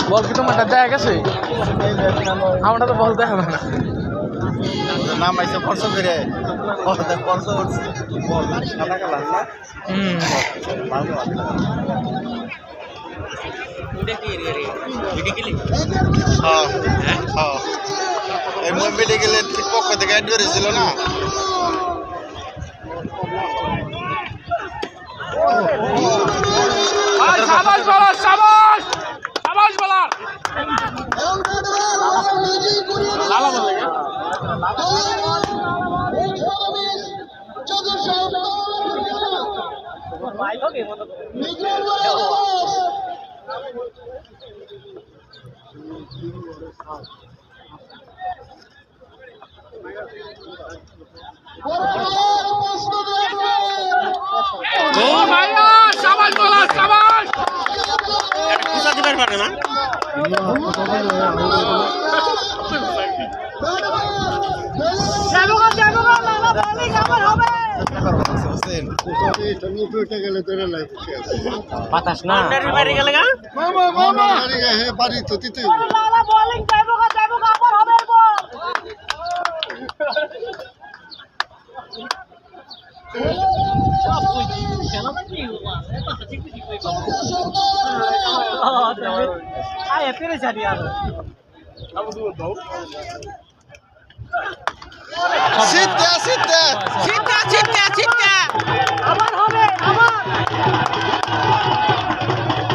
বল কি তোমার দেখা গেছে? আমরা তো বল দেখা না নাম আইসে খরচ করে খরচ করছি বল সাদা কালার না এই মেডিকেলের পক্ষ থেকে অ্যাডভাইস ছিল না সাবাস বলা সাবাস সাবাস বলা লালা বলে সাবাস বলা সাবাস খুশা দিবার পারে না বাতাস না বাড়ি গেলে গা মামা মামা হে বাড়ি তো দিতে লালা বোলিং যাইবো আবার হবে বল আয় ফিরে যাবি আর সিদ্ধা সিদ্ধা চিন্তা চিন্তা চিন্তা আবার হবে আবার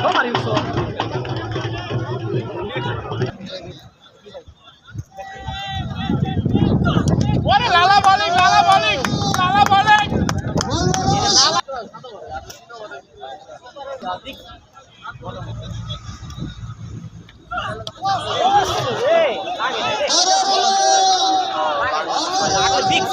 তোমার ইউসো ওরে লালা বলিং লালা বলিং লালা বলিং এই আগে বিগ